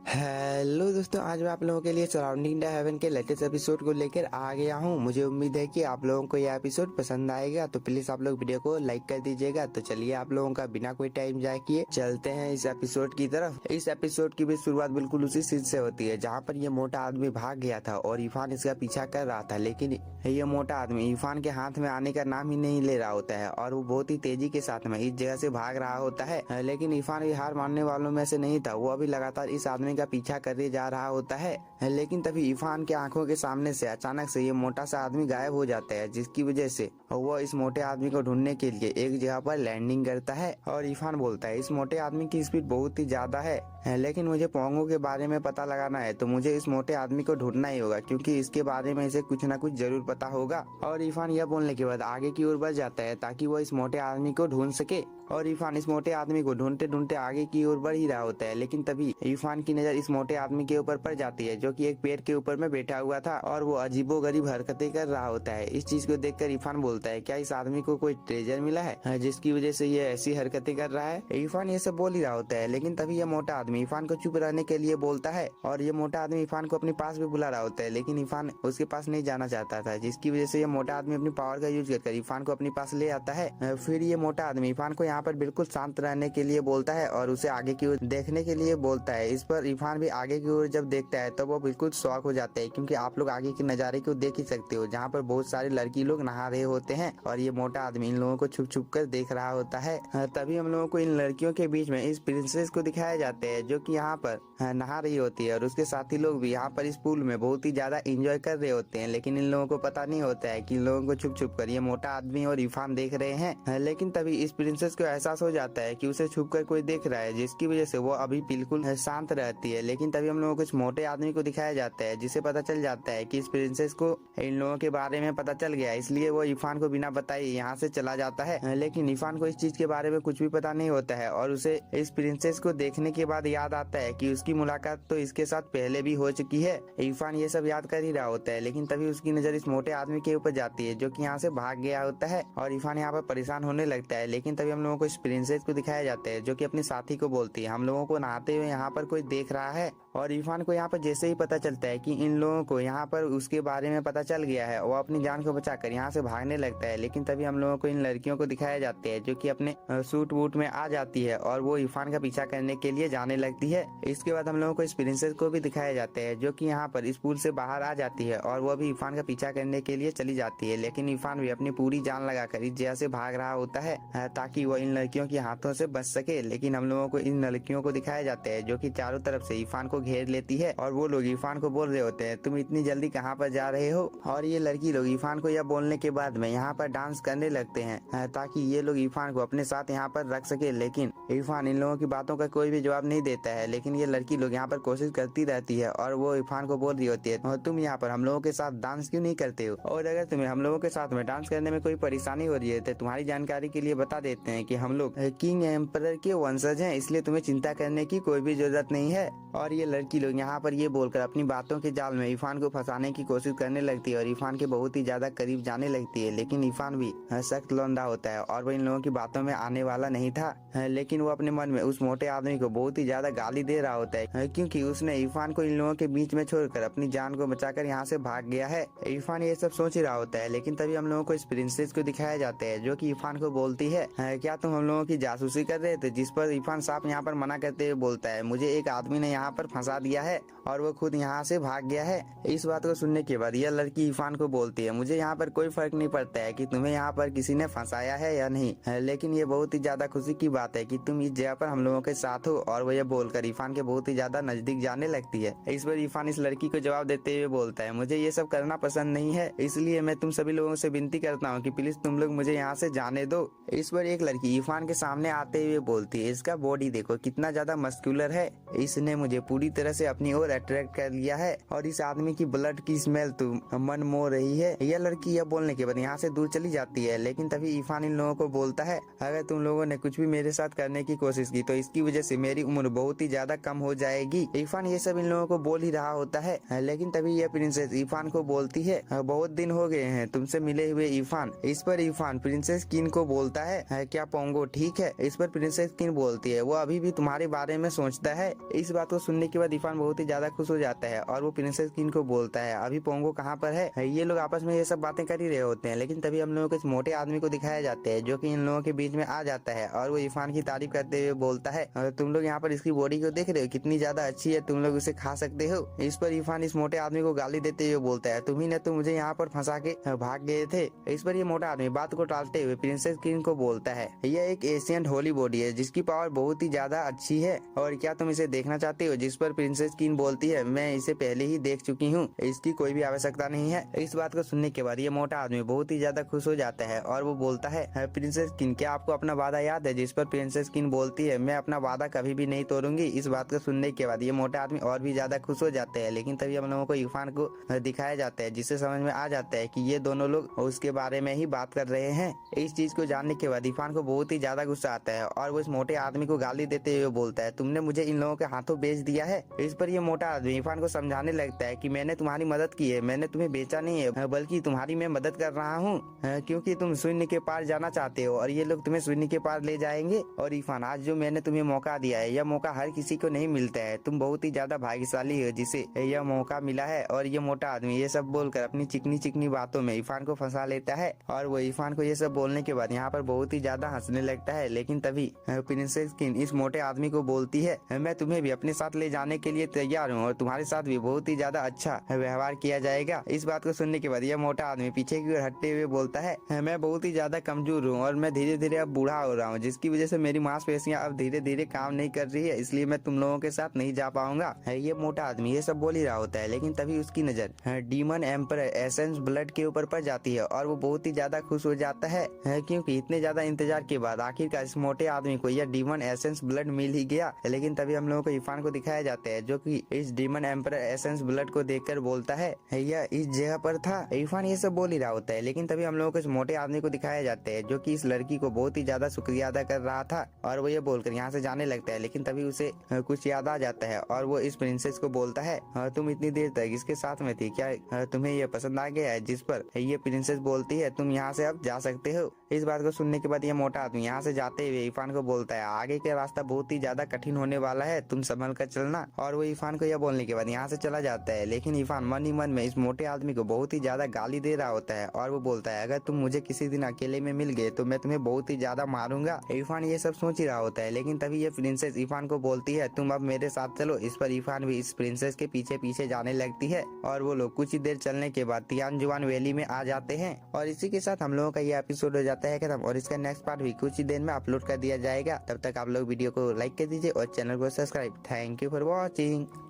Hello दोस्तों, आज मैं आप लोगों के लिए सराउंडिंग द हेवन के लेटेस्ट एपिसोड को लेकर आ गया हूँ। मुझे उम्मीद है कि आप लोगों को यह एपिसोड पसंद आएगा, तो प्लीज आप लोग वीडियो को लाइक कर दीजिएगा। तो चलिए आप लोगों का बिना कोई टाइम जाए किए चलते हैं इस एपिसोड की तरफ। इस एपिसोड की भी शुरुआत बिल्कुल उसी सीन से होती है जहाँ पर ये मोटा आदमी भाग गया था और इरफान इसका पीछा कर रहा था, लेकिन ये मोटा आदमी इरफान के हाथ में आने का नाम ही नहीं ले रहा होता है और वो बहुत ही तेजी के साथ में इस जगह से भाग रहा होता है। लेकिन इरफान भी हार मानने वालों में से नहीं था, वो अभी लगातार इस आदमी का पीछा करते जा रहा होता है। लेकिन तभी इरफान के आंखों के सामने से अचानक से ये मोटा सा आदमी गायब हो जाता है, जिसकी वजह से वो इस मोटे आदमी को ढूंढने के लिए एक जगह पर लैंडिंग करता है। और इरफान बोलता है इस मोटे आदमी की स्पीड बहुत ही ज्यादा है, लेकिन मुझे पोंगो के बारे में पता लगाना है, तो मुझे इस मोटे आदमी को ढूंढना ही होगा क्योंकि इसके बारे में इसे कुछ न कुछ जरूर पता होगा। और इरफान यह बोलने के बाद आगे की ओर बढ़ जाता है ताकि वो इस मोटे आदमी को ढूंढ सके। और इरफान इस मोटे आदमी को ढूंढते ढूंढते आगे की ओर बढ़ ही रहा होता है, लेकिन तभी इरफान की नजर इस मोटे आदमी के ऊपर पड़ जाती है जो कि एक पेड़ के ऊपर में बैठा हुआ था और वो अजीबोगरीब हरकतें कर रहा होता है। इस चीज को देखकर इरफान बोलता है क्या इस आदमी को कोई ट्रेजर मिला है जिसकी वजह से ये ऐसी हरकतें कर रहा है। इरफान ये सब बोल ही रहा होता है, लेकिन तभी ये मोटा आदमी इरफान को चुप रहने के लिए बोलता है और ये मोटा आदमी इरफान को अपने पास भी बुला रहा होता है, लेकिन इरफान उसके पास नहीं जाना चाहता था, जिसकी वजह से ये मोटा आदमी अपनी पावर का यूज कर इरफान को अपने पास ले आता है। फिर ये मोटा आदमी इरफान को यहाँ पर बिल्कुल शांत रहने के लिए बोलता है और उसे आगे की ओर देखने के लिए बोलता है। इस पर इरफान भी आगे की ओर जब देखता है तो वो बिल्कुल शॉक हो जाता है, क्योंकि आप लोग आगे के नजारे को देख ही सकते हो जहाँ पर बहुत सारे लड़की लोग नहा रहे होते हैं और ये मोटा आदमी इन लोगों को छुप छुप कर देख रहा होता है। तभी हम लोगों को इन लड़कियों के बीच में इस प्रिंसेस को दिखाया जाता है जो कि यहाँ पर नहा रही होती है और उसके साथी लोग भी यहाँ पर इस पूल में बहुत ही ज्यादा एंजॉय कर रहे होते हैं, लेकिन इन लोगों को पता नहीं होता है कि इन लोगों को छुप छुप कर ये मोटा आदमी और इरफान देख रहे हैं। लेकिन तभी इस प्रिंसेस को एहसास हो जाता है कि उसे छुप कर कोई देख रहा है, जिसकी वजह से वो अभी बिल्कुल शांत रहती है। लेकिन तभी हम लोगों को इस मोटे आदमी को दिखाया जाता है जिसे पता चल जाता है कि इस प्रिंसेस को इन लोगों के बारे में पता चल गया, इसलिए वो इरफान को बिना बताए यहाँ से चला जाता है। लेकिन इरफान को इस चीज के बारे में कुछ भी पता नहीं होता है और उसे इस प्रिंसेस को देखने के बाद याद आता है कि उसकी मुलाकात तो इसके साथ पहले भी हो चुकी है। इरफान ये सब याद कर ही रहा होता है, लेकिन तभी उसकी नजर इस मोटे आदमी के ऊपर जाती है जो कि यहाँ से भाग गया होता है और इरफान यहाँ पर परेशान होने लगता है। लेकिन तभी हम लोगों को इस प्रिंसेस को दिखाया जाता है जो कि अपने साथी को बोलती है हम लोगों को नहाते हुए यहाँ पर कोई देख रहा है। और इरफान को यहाँ पर जैसे ही पता चलता है कि इन लोगों को यहाँ पर उसके बारे में पता चल गया है, वो अपनी जान को बचाकर यहाँ से भागने लगता है। लेकिन तभी हम लोगों को इन लड़कियों को दिखाया जाता है जो कि अपने सूट वूट में आ जाती है और वो इरफान का पीछा करने के लिए जाने लगती है। इसके बाद हम लोगों को इस प्रिंसेस को भी दिखाया जाता है जो कि यहाँ पर इस पूल से बाहर आ जाती है और वो भी इरफान का पीछा करने के लिए चली जाती है। लेकिन इरफान भी अपनी पूरी जान लगाकर इस जगह से भाग रहा होता है ताकि वो इन लड़कियों के हाथों से बच सके। लेकिन हम लोगों को इन लड़कियों को दिखाया जाता है जो कि चारों तरफ से इरफान को घेर लेती है और वो लोग इरफान को बोल रहे होते हैं तुम इतनी जल्दी कहाँ पर जा रहे हो। और ये लड़की लोग इरफान को यह बोलने के बाद में यहाँ पर डांस करने लगते हैं ताकि ये लोग इरफान को अपने साथ यहाँ पर रख सके। लेकिन इरफान इन लोगों की बातों का कोई भी जवाब नहीं देता है, लेकिन ये लड़की लोग यहाँ पर कोशिश करती रहती है और वो इरफान को बोल रही होती है तुम यहाँ पर हम लोगों के साथ डांस क्यों नहीं करते हो, और अगर तुम्हें हम लोगों के साथ में डांस करने में कोई परेशानी हो रही है तो तुम्हारी जानकारी के लिए बता देते हैं कि हम लोग किंग एम्परर के वंशज हैं, इसलिए तुम्हें चिंता करने की कोई भी जरूरत नहीं है। और ये लड़की लोग यहाँ पर ये बोलकर अपनी बातों के जाल में इरफान को फंसाने की कोशिश करने लगती है और इरफान के बहुत ही ज्यादा करीब जाने लगती है। लेकिन इरफान भी सख्त लौंडा होता है और वो इन लोगों की बातों में आने वाला नहीं था, लेकिन वो अपने मन में उस मोटे आदमी को बहुत ही ज्यादा गाली दे रहा होता है क्योंकि उसने इरफान को इन लोगों के बीच में छोड़कर अपनी जान को बचाकर यहाँ से भाग गया है। इरफान ये सब सोच ही रहा होता है, लेकिन तभी हम लोगों को इस प्रिंसेस को दिखाया जाता है जो कि इरफान को बोलती है क्या तुम हम लोगों की जासूसी कर रहे थे, जिस पर इरफान साहब यहाँ पर मना करते हुए बोलता है मुझे एक आदमी ने यहाँ पर फंसा दिया है और वो खुद यहाँ से भाग गया है। इस बात को सुनने के बाद यह लड़की इरफान को बोलती है मुझे यहाँ पर कोई फर्क नहीं पड़ता है कि तुम्हें यहाँ पर किसी ने फंसाया है या नहीं, लेकिन ये बहुत ही ज्यादा खुशी की बात है कि तुम इस जगह पर हम लोगों के साथ हो। और वो ये बोलकर इरफान के बहुत ही ज्यादा नजदीक जाने लगती है। इस पर इरफान इस लड़की को जवाब देते हुए बोलता है मुझे ये सब करना पसंद नहीं है, इसलिए मैं तुम सभी लोगों से विनती करता हूँ कि प्लीज तुम लोग मुझे यहाँ से जाने दो। इस पर एक लड़की इरफान के सामने आते हुए बोलती है इसका बॉडी देखो कितना ज्यादा मस्कुलर है, इसने मुझे पूरी तरह से अपनी ओर अट्रैक्ट कर लिया है और इस आदमी की ब्लड की स्मेल तो मन मोह रही है। यह लड़की यह बोलने के बाद यहाँ से दूर चली जाती है। लेकिन तभी इरफान इन लोगों को बोलता है अगर तुम लोगों ने कुछ भी मेरे साथ करने की कोशिश की तो इसकी वजह से मेरी उम्र बहुत ही ज्यादा कम हो जाएगी। इरफान ये सब इन लोगों को बोल ही रहा होता है, लेकिन तभी यह प्रिंसेस इरफान को बोलती है बहुत दिन हो गए हैं तुमसे मिले हुए इरफान। इस पर इरफान प्रिंसेस किन को बोलता है क्या पोंगो ठीक है। इस पर प्रिंसेस किन बोलती है वो अभी भी तुम्हारे बारे में सोचता है। इस बात को सुनने के बाद इरफान बहुत ही ज्यादा खुश हो जाता है और वो प्रिंसेस किन को बोलता है अभी पोंगो कहाँ पर है। ये लोग आपस में ये सब बातें कर ही रहे होते हैं, लेकिन तभी हम लोगों को इस मोटे आदमी को दिखाया जाता है जो कि इन लोगों के बीच में आ जाता है और वो इरफान की तारीफ करते हुए बोलता है तुम लोग यहाँ पर इसकी बॉडी को देख रहे हो कितनी ज्यादा अच्छी है, तुम लोग उसे खा सकते हो। इस पर इरफान इस मोटे आदमी को गाली देते हुए बोलता है तुम ही ने तो मुझे यहाँ पर फंसा के भाग गए थे। इस पर ये मोटा आदमी बात को टालते हुए प्रिंसेस किन को बोलता है यह एक एशियन होली बॉडी है जिसकी पावर बहुत ही ज्यादा अच्छी है और क्या तुम इसे देखना चाहते हो। जिस पर प्रिंसेस किन बोलती है मैं इसे पहले ही देख चुकी हूँ, इसकी कोई भी आवश्यकता नहीं है। इस बात को सुनने के बाद ये मोटा आदमी बहुत ही ज्यादा खुश हो जाता है और वो बोलता है प्रिंसेस किन क्या आपको अपना वादा याद है। जिस पर प्रिंसेस किन बोलती है मैं अपना वादा कभी भी नहीं तोड़ूंगी। इस बात को सुनने के बाद ये मोटा आदमी और भी ज्यादा खुश हो जाते हैं, लेकिन तभी हम लोगों को इरफान को दिखाया जाता है जिससे समझ में आ जाता है कि ये दोनों लोग उसके बारे में ही बात कर रहे हैं। इस चीज को जानने के बाद इरफान को बहुत ही ज्यादा गुस्सा आता है और वो इस मोटे आदमी को गाली देते हुए बोलता है तुमने मुझे इन लोगों के हाथों बेच दिया है। इस पर ये मोटा आदमी इरफान को समझाने लगता है कि मैंने तुम्हारी मदद की है, मैंने तुम्हें बेचा नहीं है बल्कि तुम्हारी मैं मदद कर रहा हूँ क्योंकि तुम शून्य के पार जाना चाहते हो और ये लोग तुम्हें शून्य के पार ले जाएंगे। और इरफान आज जो मैंने तुम्हें मौका दिया है यह मौका हर किसी को नहीं मिलता है, तुम बहुत ही ज्यादा भाग्यशाली हो जिसे यह मौका मिला है। और ये मोटा आदमी ये सब बोलकर अपनी चिकनी चिकनी बातों में इरफान को फंसा लेता है और वो इरफान को ये सब बोलने के बाद यहाँ पर बहुत ही ज्यादा हंसने लगता है। लेकिन तभी प्रिंसेस किन इस मोटे आदमी को बोलती है मैं तुम्हें भी अपने साथ ले जाने के लिए तैयार हूँ और तुम्हारे साथ भी बहुत ही ज्यादा अच्छा व्यवहार किया जाएगा। इस बात को सुनने के बाद यह मोटा आदमी पीछे की ओर हटते हुए बोलता है मैं बहुत ही ज्यादा कमजोर हूँ और मैं धीरे धीरे अब बूढ़ा हो रहा हूँ जिसकी वजह से मेरी मांसपेशियां अब धीरे धीरे काम नहीं कर रही है, इसलिए मैं तुम लोगों के साथ नहीं जा पाऊंगा। ये मोटा आदमी ये सब बोल ही रहा होता है, लेकिन तभी उसकी नजर डीमन एम्पर एसेंस ब्लड के ऊपर पड़ जाती है और वो बहुत ही ज्यादा खुश हो जाता है क्योंकि इतने ज्यादा इंतजार के बाद आखिरकार इस मोटे आदमी को यह डीमन एसेंस ब्लड मिल ही गया। लेकिन तभी हम लोगों को इरफान को दिखाया जाता है जो कि इस डीमन एम्पर एसेंस ब्लड को देखकर बोलता है यह इस जगह पर था। इरफान ये सब बोल ही रहा होता है, लेकिन तभी हम लोगों को इस मोटे आदमी को दिखाया जाता है जो कि इस लड़की को बहुत ही ज्यादा शुक्रिया अदा कर रहा था और वो ये बोलकर यहाँ से जाने लगता है। लेकिन तभी उसे कुछ याद आ जाता है और वो इस प्रिंसेस को बोलता है तुम इतनी देर तक इसके साथ में थी, क्या तुम्हें ये पसंद आ गया है। जिस पर ये प्रिंसेस बोलती है तुम यहाँ से अब जा सकते हो। इस बात को सुनने के बाद ये मोटा आदमी यहाँ से जाते हुए इरफान को बोलता है आगे का रास्ता बहुत ही ज्यादा कठिन होने वाला है, तुम संभल कर चलना। और वो इरफान को यह बोलने के बाद यहाँ से चला जाता है, लेकिन इरफान मन ही मन में इस मोटे आदमी को बहुत ही ज्यादा गाली दे रहा होता है और वो बोलता है अगर तुम मुझे किसी दिन अकेले में मिल गए तो मैं तुम्हें बहुत ही ज्यादा मारूंगा। इरफान ये सब सोच ही रहा होता है, लेकिन तभी ये प्रिंसेस इरफान को बोलती है तुम अब मेरे साथ चलो। इस पर इरफान भी इस प्रिंसेस के पीछे पीछे जाने लगती है और वो लोग कुछ ही देर चलने के बाद तियानजुआन वैली में आ जाते हैं। और इसी के साथ हम लोगों का ये एपिसोड हो जाता है खत्म और इसका नेक्स्ट पार्ट भी कुछ ही देर में अपलोड कर दिया जाएगा। तब तक आप लोग वीडियो को लाइक कर दीजिए और चैनल को subscribe. Thank you for watching.